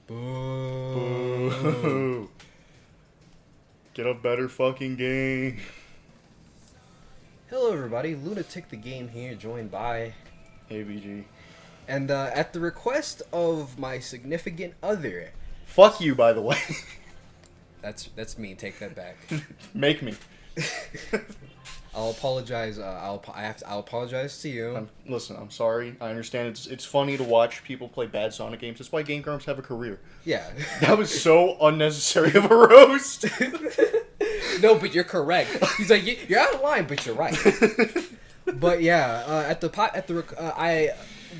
Boo. Boo. Get a better fucking game. Hello, everybody. Lunatic the game here, joined by... ABG. And at the request of my significant other... Fuck you, by the way. That's me. Take that back. Make me. I'll apologize. I'll apologize to you. Listen, I'm sorry. I understand it's funny to watch people play bad Sonic games. That's why Game Grumps have a career. Yeah. That was so unnecessary of a roast. No, but you're correct. He's like, you're out of line, but you're right. But yeah,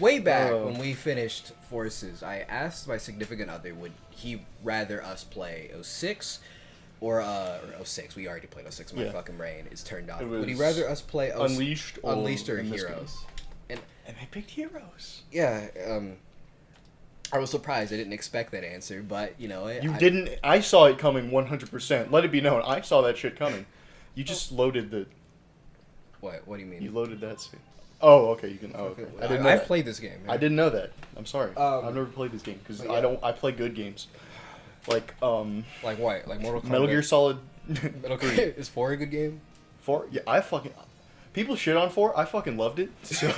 way back when we finished Forces, I asked my significant other would he rather us play 06 or 06. We already played 06. My fucking brain is turned off. Would he rather us play Unleashed or Heroes? And I picked Heroes. Yeah, I was surprised. I didn't expect that answer, but you know, didn't. I saw it coming 100%. Let it be known, I saw that shit coming. You just loaded the. What? What do you mean? You loaded that scene. Oh, okay. You can. Oh, okay. I didn't know I've that. played this game. Man. I didn't know that. I'm sorry. I've never played this game because I play good games. Like Like what? Like Mortal Kombat. Metal Gear Solid. Metal Gear is 4 a good game? 4? Yeah, people shit on 4. I fucking loved it. So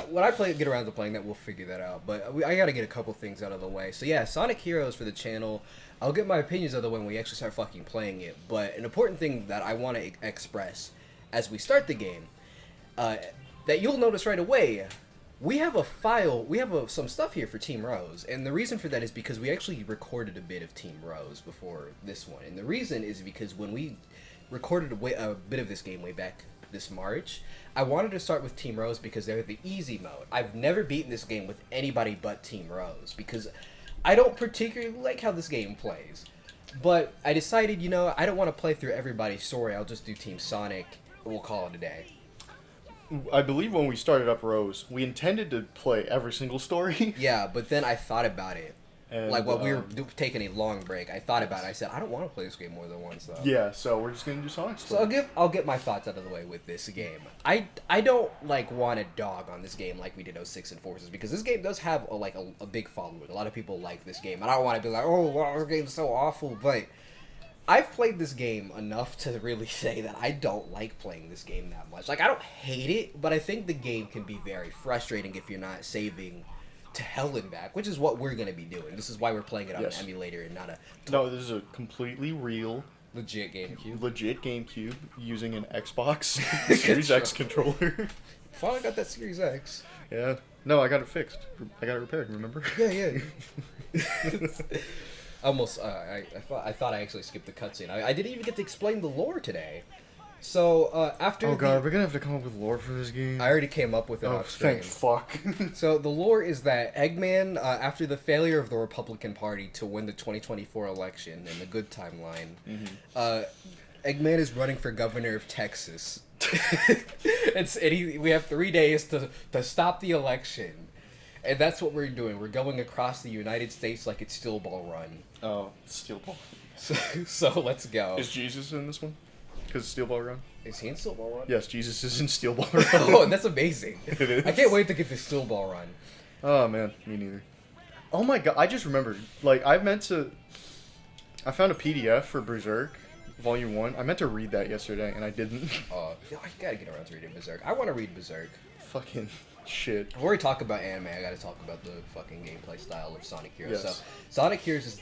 when I get around to playing that, we'll figure that out. But I gotta get a couple things out of the way. So yeah, Sonic Heroes for the channel. I'll get my opinions out of the way when we actually start fucking playing it. But an important thing that I want to express as we start the game, that you'll notice right away, we have a file, some stuff here for Team Rose, and the reason for that is because we actually recorded a bit of Team Rose before this one, and the reason is because when we recorded a bit of this game way back this March, I wanted to start with Team Rose because they're the easy mode. I've never beaten this game with anybody but Team Rose, because I don't particularly like how this game plays, but I decided, you know, I don't want to play through everybody's story, I'll just do Team Sonic, and we'll call it a day. I believe when we started up Rose, we intended to play every single story. Yeah, but then I thought about it. And, like, while we were taking a long break, I thought about it. I said, I don't want to play this game more than once, though. Yeah, so we're just gonna do Sonic story. So I'll get my thoughts out of the way with this game. I don't, like, want to dog on this game like we did 06 and Forces, because this game does have, a big following. A lot of people like this game, and I don't want to be like, oh, wow, this game's so awful, but I've played this game enough to really say that I don't like playing this game that much. Like, I don't hate it, but I think the game can be very frustrating if you're not saving to hell and back, which is what we're going to be doing. This is why we're playing it on an emulator and not a... No, this is a completely real... Legit GameCube using an Xbox Series X controller. Finally got that Series X. Yeah. No, I got it fixed. I got it repaired, remember? Yeah. Almost, I thought I actually skipped the cutscene. I didn't even get to explain the lore today. So, after Oh god, we're gonna have to come up with lore for this game. I already came up with it off screen. Thank fuck. So, the lore is that Eggman, after the failure of the Republican Party to win the 2024 election in the good timeline, Eggman is running for governor of Texas. We have 3 days to stop the election. And that's what we're doing. We're going across the United States like it's Steel Ball Run. Oh, Steel Ball. So let's go. Is Jesus in this one? Because Steel Ball Run? Is he in Steel Ball Run? Yes, Jesus is in Steel Ball Run. Oh, that's amazing. It is. I can't wait to get the Steel Ball Run. Oh, man. Me neither. Oh my god, I just remembered. Like, I found a PDF for Berserk, Volume 1. I meant to read that yesterday, and I didn't. I gotta get around to reading Berserk. I want to read Berserk. Fucking shit. Before we talk about anime, I gotta talk about the fucking gameplay style of Sonic Heroes. Yes. So, Sonic Heroes is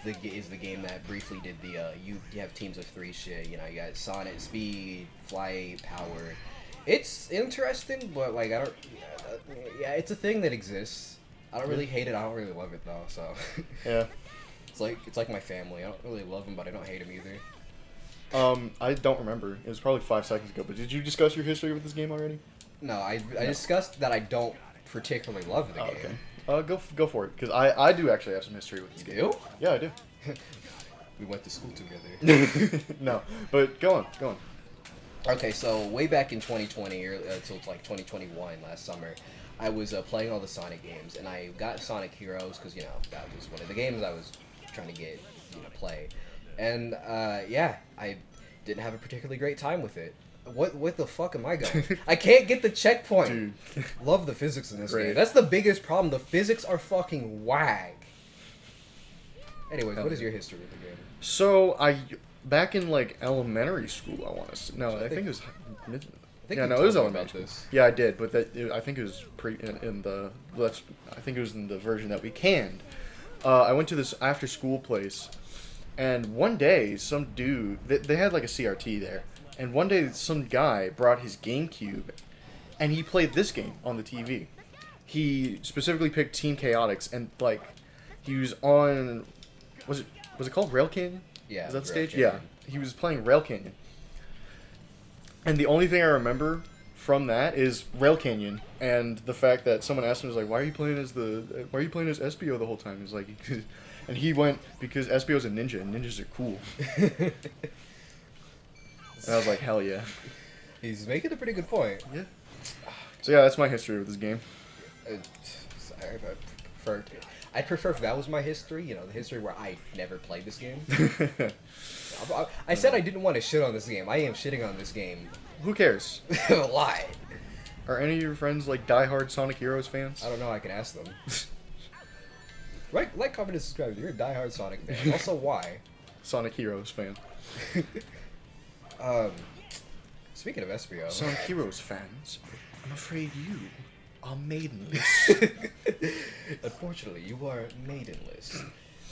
the game that briefly did the you have teams of 3 shit. You know, you got Sonic, Speed, Flight, Power. It's interesting, but like I don't. Yeah, it's a thing that exists. I don't really hate it. I don't really love it though. So. Yeah. It's like my family. I don't really love them, but I don't hate them either. I don't remember. It was probably 5 seconds ago. But did you discuss your history with this game already? No, I discussed that I don't particularly love the game. Okay. Go for it, because I do actually have some history with this game. You do? Yeah, I do. We went to school together. No, but go on. Okay, so way back in 2020, or until like 2021, last summer, I was playing all the Sonic games, and I got Sonic Heroes, because, you know, that was one of the games I was trying to get, play. And, yeah, I didn't have a particularly great time with it. What the fuck am I going? I can't get the checkpoint. Dude. Love the physics in this Great. game. That's the biggest problem. The physics are fucking whack. Anyways, Hell what is yeah. your history with the game? So back in like elementary school, I want to say. No, I think it was mid. I think Yeah, you no, it told was me elementary about school. this. Yeah, I did, but I think it was in the let's. I think it was in the version that we canned. I went to this after school place, and one day some dude they had like a CRT there, and one day some guy brought his GameCube, and he played this game on the TV. He specifically picked Team Chaotix, and like he was on was it called Rail Canyon? Yeah. Is that Rail stage? Canyon. Yeah. He was playing Rail Canyon. And the only thing I remember from that is Rail Canyon and the fact that someone asked him, was like, why are you playing as SPO the whole time? He's like, and he went, because SPO's a ninja and ninjas are cool. And I was like, hell yeah. He's making a pretty good point. Yeah. So yeah, that's my history with this game. I'd prefer if that was my history, you know, the history where I never played this game. I said I didn't want to shit on this game. I am shitting on this game. Who cares? A lot. Are any of your friends like diehard Sonic Heroes fans? I don't know. I can ask them. Right, like, comment, and subscribe. You're a diehard Sonic fan. Also, why? Sonic Heroes fan. Speaking of SBO. Sonic Heroes fans, I'm afraid you are maidenless. Unfortunately, you are maidenless.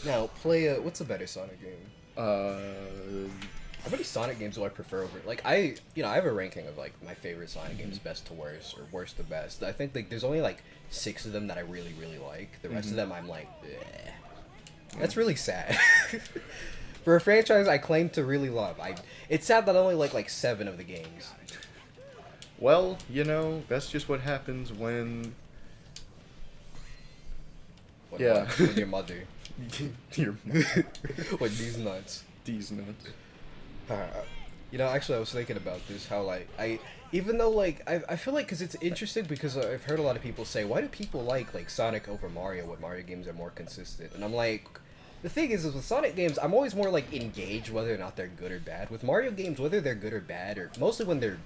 Now, play what's a better Sonic game? How many Sonic games do I prefer over? Like, I have a ranking of like my favorite Sonic games, best to worst, or worst to best. I think like there's only like 6 of them that I really, really like. The rest of them, I'm like, bleh. That's really sad. For a franchise I claim to really love, it's sad that I only like 7 of the games. Well, you know, that's just what happens when... Yeah. When your mother. Your With these nuts. These nuts. You know, actually, I was thinking about this. How even though I feel like because it's interesting because I've heard a lot of people say, why do people like Sonic over Mario when Mario games are more consistent? And I'm like, the thing is with Sonic games, I'm always more like engaged whether or not they're good or bad. With Mario games, whether they're good or bad, or mostly when they're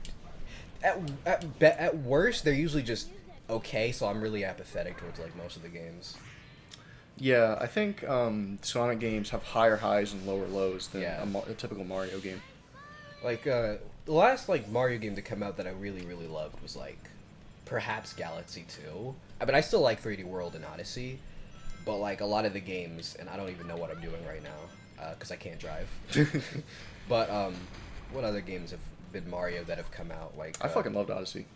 at worst, they're usually just okay. So I'm really apathetic towards like most of the games. Yeah, I think Sonic games have higher highs and lower lows than Yeah. a typical Mario game. Like the last like Mario game to come out that I really really loved was like perhaps Galaxy 2. I mean, I still like 3D World and Odyssey, but like a lot of the games, and I don't even know what I'm doing right now because I can't drive. But what other games have been Mario that have come out? Like I fucking loved Odyssey.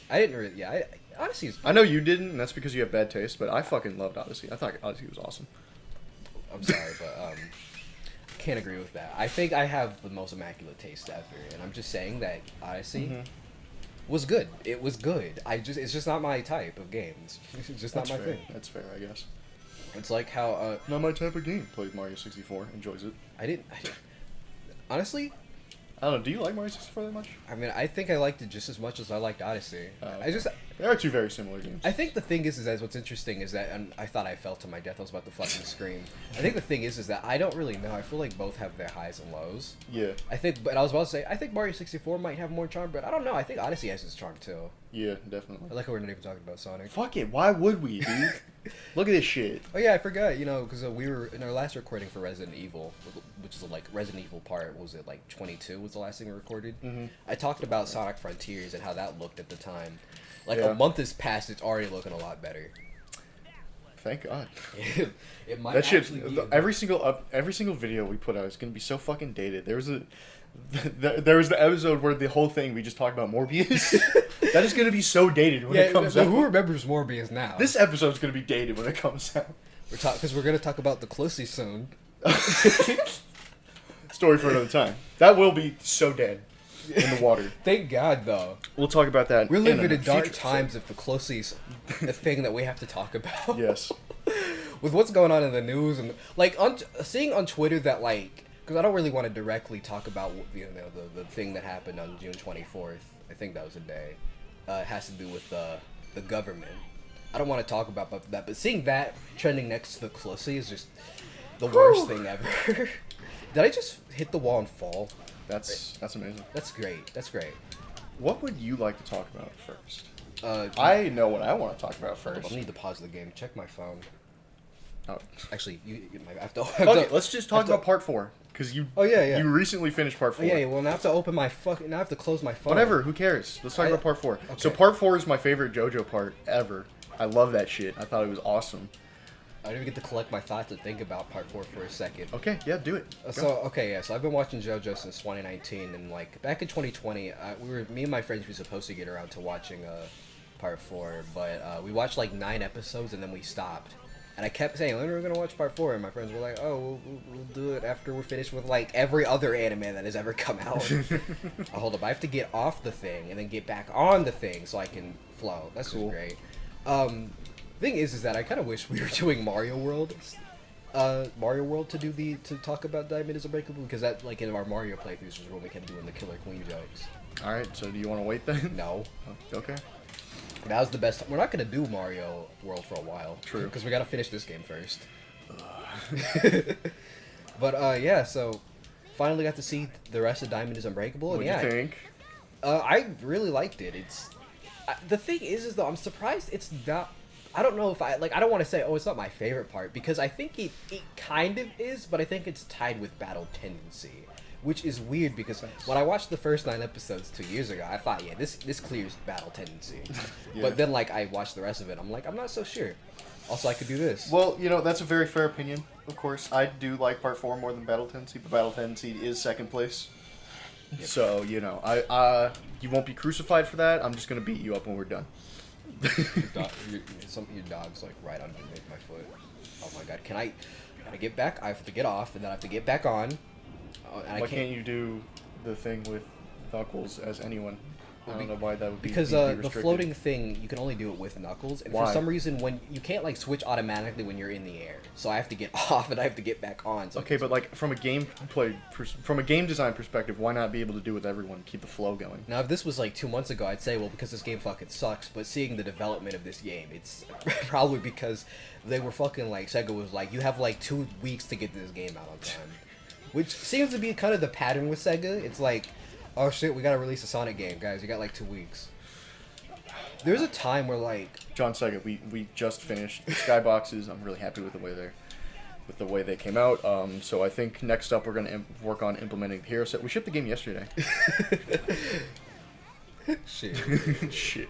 I didn't really. Yeah, Odyssey is. I know you didn't, and that's because you have bad taste, but I fucking loved Odyssey. I thought Odyssey was awesome. I'm sorry, but can't agree with that. I think I have the most immaculate taste ever, and I'm just saying that Odyssey was good. It was good. It's just not my type of games. It's just That's not my fair. thing. That's fair, I guess. It's like how Not my type of game. Played Mario 64. Enjoys it. I didn't honestly. I don't know. Do you like Mario 64 that much? I mean, I think I liked it just as much as I liked Odyssey. Okay. They are two very similar games. I think the thing is that what's interesting is that, and I thought I fell to my death. I was about to fucking scream. I think the thing is that I don't really know. I feel like both have their highs and lows. Yeah. But I was about to say, I think Mario 64 might have more charm, but I don't know. I think Odyssey has its charm too. Yeah, definitely. I like how we're not even talking about Sonic. Fuck it. Why would we, dude? Look at this shit. Oh yeah, I forgot. You know, because we were in our last recording for Resident Evil, which is like Resident Evil part. What was it like 22? Was the last thing we recorded? Mm-hmm. I talked about Sonic Frontiers and how that looked at the time. Like Yeah. a month has passed, it's already looking a lot better. Thank God. It might That shit. actually be Every single video we put out is gonna be so fucking dated. There was the episode where the whole thing we just talked about Morbius. That is gonna be so dated when it comes out. Who remembers Morbius now? This episode's gonna be dated when it comes out. Because we're gonna talk about the Closey soon. Story for another time. That will be so dead in the water. Thank God, though. We'll talk about that. We're living in dark future times if the Closey's a thing that we have to talk about. Yes. With what's going on in the news and like seeing on Twitter that like, because I don't really want to directly talk about the thing that happened on June 24th. I think that was a day. It has to do with the government. I don't want to talk about that, but seeing that trending next to the Closey is just the worst thing ever. Did I just hit the wall and fall? That's amazing. That's great. That's great. What would you like to talk about first? I I know what I want to talk about first. need to pause the game. Check my phone. Oh. Actually, you might have to. Okay, let's just talk about part 4. Because you you recently finished part 4. Oh, yeah, well, now I have to open my fucking... Now I have to close my phone. Whatever, who cares? Let's talk about part 4. Okay. So part 4 is my favorite JoJo part ever. I love that shit. I thought it was awesome. I didn't even get to collect my thoughts and think about part 4 for a second. Okay, yeah, do it. So I've been watching JoJo since 2019, and like back in 2020, me and my friends were supposed to get around to watching part 4, but we watched like 9 episodes and then we stopped. And I kept saying, when are we gonna watch part 4? And my friends were like, oh, we'll do it after we're finished with like every other anime that has ever come out. Hold up, I have to get off the thing and then get back on the thing so I can flow. That's cool. Just great. Thing is that I kind of wish we were doing Mario World to talk about Diamond is Unbreakable, because that, like, in our Mario playthroughs was when we kept doing the Killer Queen jokes. Alright, so do you want to wait then? No. Oh, okay. That was the best. We're not gonna do Mario World for a while. True. Because we gotta finish this game first. But yeah, so finally got to see the rest of Diamond is Unbreakable. What do you think? I really liked it. The thing is though, I'm surprised it's not. I don't know if I don't want to say, oh, it's not my favorite part, because I think it kind of is, but I think it's tied with battle tendency, which is weird because when I watched the first 9 episodes 2 years ago, I thought, yeah, this clears battle tendency. Yeah. But then like I watched the rest of it, I'm like, I'm not so sure. Also, I could do this. Well, you know, that's a very fair opinion, of course. I do like part 4 more than battle tendency, but battle tendency is second place. Yep. So, you know, you won't be crucified for that. I'm just going to beat you up when we're done. Your dog's like right underneath my foot. Oh my god! Can I get back? I have to get off, and then I have to get back on. And Why can't you do the thing with Knuckles as anyone? I don't know why that would be because be the floating thing, you can only do it with Knuckles, and why? For some reason when you can't like switch automatically when you're in the air, so I have to get off and I have to get back on. So okay, but like from a game design perspective, why not be able to do with everyone, keep the flow going? Now, if this was like 2 months ago, I'd say, well, because this game fucking sucks. But seeing the development of this game, it's probably because they were fucking like, Sega was like, you have like 2 weeks to get this game out on time, which seems to be kind of the pattern with Sega. It's like, oh shit, we gotta release a Sonic game, guys. You got like 2 weeks. There's a time where like John Sega, we just finished Skyboxes. I'm really happy with the way they came out. So I think next up we're gonna work on implementing the hero set. We shipped the game yesterday. Shit. Shit.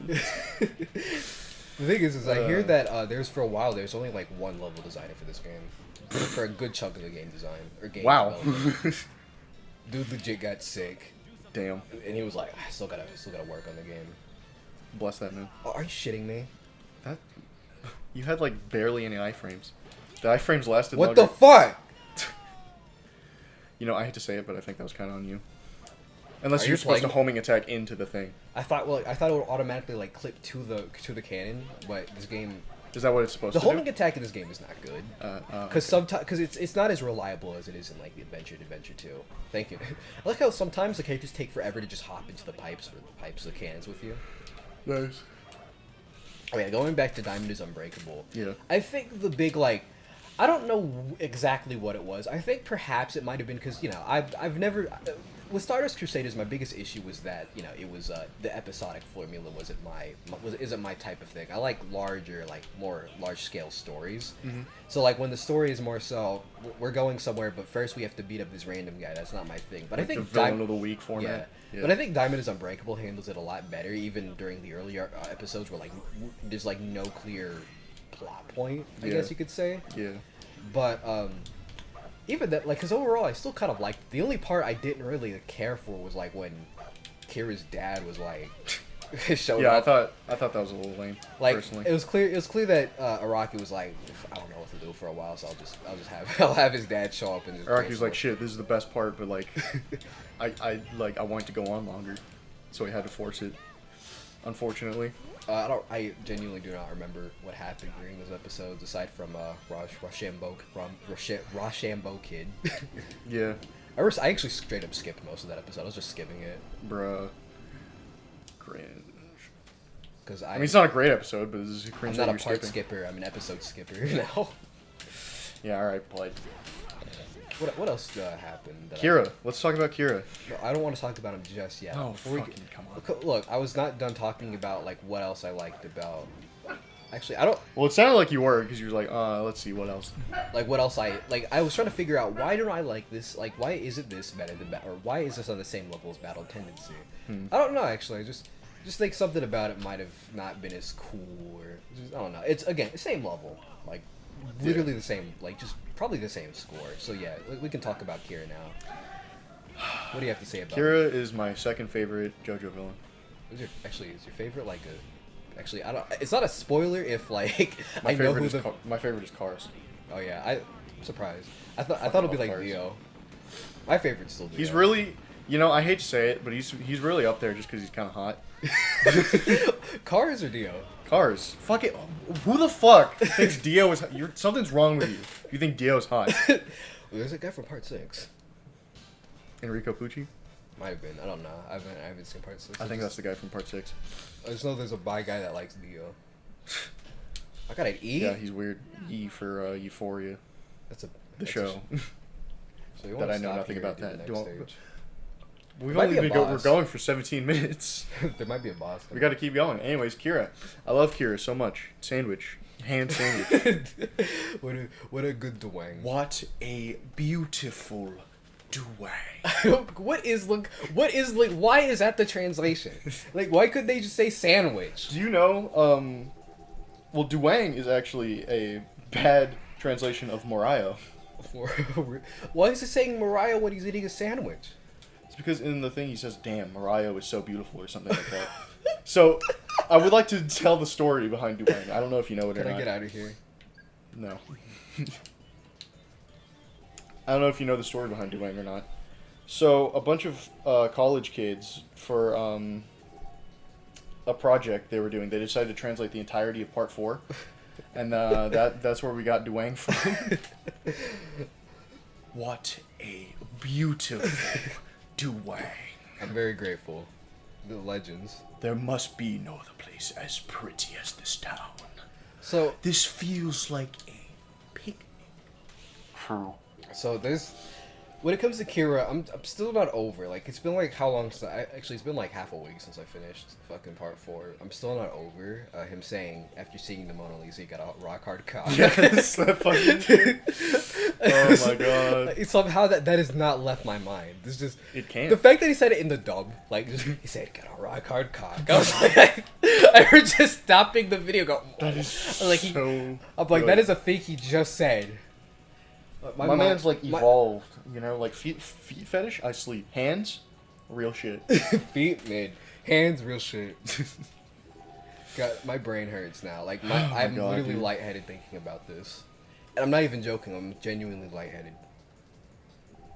The thing is I hear that for a while there's only like 1 level designer for this game, for a good chunk of the game design or game. Wow. Dude legit got sick. Damn. And he was like, I still gotta work on the game. Bless that man. Oh, are you shitting me? That you had like barely any iframes. The iframes lasted What longer. the fuck? You know, I hate to say it, but I think that was kind of on you. Unless Are you're you supposed to playing- homing attack into the thing. I thought it would automatically like clip to the cannon, but this game, Is that what it's supposed the to do? homing attack in this game is not good. Because Okay. it's not as reliable as it is in like the Adventure 2. Thank you. I like how sometimes the characters take forever to just hop into the pipes or the cannons with you. Nice. Oh yeah, going back to Diamond is Unbreakable. Yeah. I think the big like, I don't know exactly what it was. I think perhaps it might have been because, you know, I've never with Stardust Crusaders, my biggest issue was that, you know, it was the episodic formula isn't my type of thing. I like larger, like more large scale stories. Mm-hmm. So like when the story is more so we're going somewhere, but first we have to beat up this random guy. That's not my thing. But Like I think the villain of the week format. Yeah. But I think Diamond is Unbreakable handles it a lot better, even during the earlier episodes where like there's like no clear plot point, I guess you could say. Yeah. But even that, like, because overall I still kind of liked. The only part I didn't really care for was like when Kira's dad was like showed up. Yeah, I thought that was a little lame. Like personally. it was clear that Araki was like, I don't know what to do for a while, so I'll have his dad show up and just Araki's like, shit, this is the best part, but like, I want it to go on longer, so he had to force it. Unfortunately. I genuinely do not remember what happened during those episodes aside from Rochambeau Kid. Yeah. I actually straight up skipped most of that episode. I was just skipping it. Bruh. Cringe. Because I mean, it's not a great episode, but this is a cringe. I'm not that a you're part skipping. skipper. I'm an episode skipper now. Yeah, alright, played. What else happened? Kira. Let's talk about Kira. I don't want to talk about him just yet. Oh, fucking come on. Look, I was not done talking about like what else I liked about Actually, I don't Well, it sounded like you were because you were like, let's see what else. like what else I was trying to figure out why don't I like this? Like, why isn't this better than or why is this on the same level as Battle Tendency? I don't know actually. I just think something about it might have not been as cool or just, I don't know. It's again the same level, like literally the same, like just probably the same score. So yeah, we can talk about Kira now. What do you have to say about Kira it? is my second favorite JoJo villain. Is your favorite like a? Actually, I don't. It's not a spoiler if like My I know who favorite the. my favorite is Cars. Oh yeah, I'm surprised. I thought it'd be like Cars. Leo. My favorite's still Leo. He's really, I hate to say it, but he's really up there just because he's kind of hot. Cars or Dio? Cars. Fuck it. Who the fuck thinks Dio is? Something's wrong with you. You think Dio's hot? Well, there's a guy from Part 6. Enrico Pucci. Might have been. I don't know. I haven't seen Part 6. I think that's the guy from Part 6. I just know there's a bi guy that likes Dio. I got an E. Yeah, he's weird. E for Euphoria. That's The show. So you That wanna I know stop nothing here about and do that. the Do next you want- stage? We've Might only be a we're boss. going for 17 minutes. There might be a boss. We got to keep going. Anyways, Kira. I love Kira so much. Sandwich. Hand sandwich. what a good Dwang. What a beautiful Dwang. What is why is that the translation? Like why could they just say sandwich? Do you know, well, Dwang is actually a bad translation of Morayo. Why is it saying Mariah when he's eating a sandwich? It's because in the thing he says, damn, Morayo is so beautiful or something like that. So, I would like to tell the story behind Dwang. I don't know if you know it or Can not. I get out of here? No. I don't know if you know the story behind Dwang or not. So, a bunch of college kids, for a project they were doing, they decided to translate the entirety of Part 4. And that's where we got Dwang from. What a beautiful Dwang. I'm very grateful. The legends. There must be no other place as pretty as this town. So This feels like a picnic. True. So there's, when it comes to Kira, I'm still not over. Like it's been like how long since actually it's been like half a week since I finished fucking Part 4. I'm still not over him saying after seeing the Mona Lisa he got a rock hard cock. Yes, that fucking shit. Oh my god. Somehow that has not left my mind. It's just It can't. the fact that he said it in the dub, like just, he said got a rock hard cock. I was like, I heard just stopping the video go. That is like so I'm like good. that is a thing he just said. My man's like evolved, like feet fetish. I sleep. Hands, real shit. Feet mid, hands real shit. God, my brain hurts now. Like I'm God, literally dude. lightheaded thinking about this. And I'm not even joking. I'm genuinely lightheaded.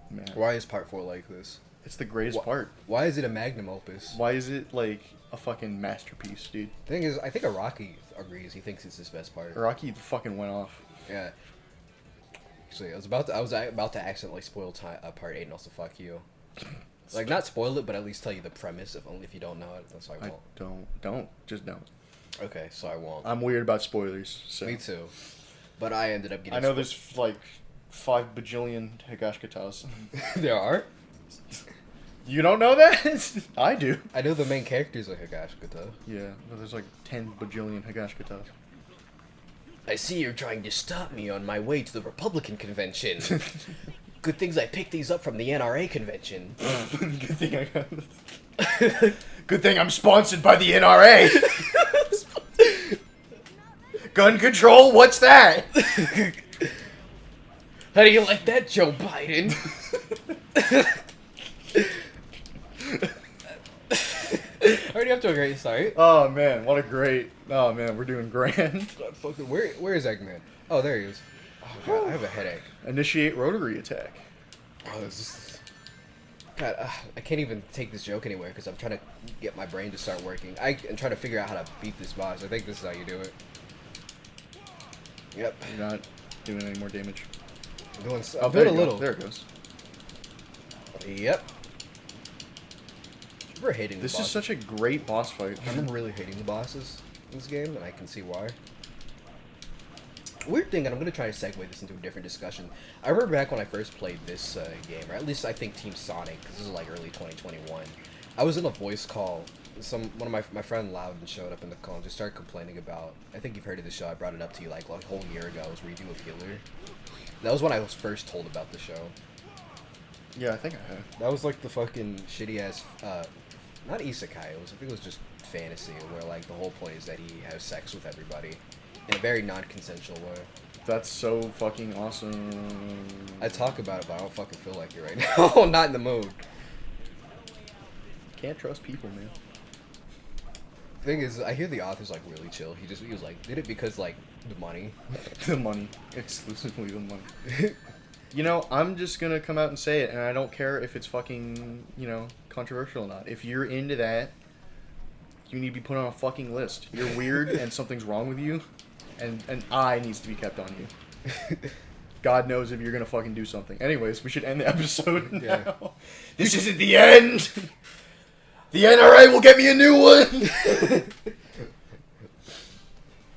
Man, Why is Part 4 like this? it's the greatest part. Why is it a magnum opus? Why is it like a fucking masterpiece, dude? Thing is, I think Araki agrees. He thinks it's his best part. Rocky fucking went off. Yeah. Actually, I was about to accidentally spoil Part 8 and also fuck you. Like not spoil it, but at least tell you the premise. If only if you don't know it, that's why I won't. Just don't. Okay, so I won't. I'm weird about spoilers. So Me too. But I ended up getting. I know there's like 5 bajillion Higashikatas. There are. You don't know that? I do. I know the main characters are Higashikata. Yeah, but there's like 10 bajillion Higashikatas. I see you're trying to stop me on my way to the Republican convention. Good things I picked these up from the NRA convention. Good thing I got. Good thing I'm sponsored by the NRA. Gun control? What's that? How do you like that, Joe Biden? Already up to a great start. Oh man, what a great. Oh man, we're doing grand. God, fucking, where is Eggman? Oh, there he is. Oh god, I have a headache. Initiate rotary attack. Oh, this is... God, I can't even take this joke anywhere because I'm trying to get my brain to start working. I'm trying to figure out how to beat this boss. I think this is how you do it. Yep. You're not doing any more damage. I'm doing, Oh, I'm doing there a you go. little. There it goes. Yep. We're hating This the is bosses. such a great boss fight. I remember really hating the bosses in this game, and I can see why. Weird thing, and I'm going to try to segue this into a different discussion. I remember back when I first played this game, or at least I think Team Sonic, because this is like early 2021. I was in a voice call one of my friend Loudon showed up in the call and just started complaining about. I think you've heard of the show. I brought it up to you like a whole year ago. It was Redo of Healer. That was when I was first told about the show. Yeah, I think I have. That was like the fucking shitty ass, not isekai. I think it was just fantasy where like the whole point is that he has sex with everybody in a very non-consensual way. That's so fucking awesome. I talk about it, but I don't fucking feel like it right now. I'm not in the mood. Can't trust people, man. Thing is, I hear the author's like really chill. He was like did it because like the money. The money, exclusively the money. You know, I'm just gonna come out and say it, and I don't care if it's fucking, you know, controversial or not. If you're into that, you need to be put on a fucking list. You're weird, and something's wrong with you, and an eye needs to be kept on you. God knows if you're gonna fucking do something. Anyways, we should end the episode now. Yeah. This isn't the end! The NRA will get me a new one!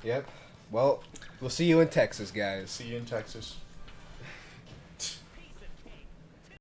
Yep. Well, we'll see you in Texas, guys. See you in Texas.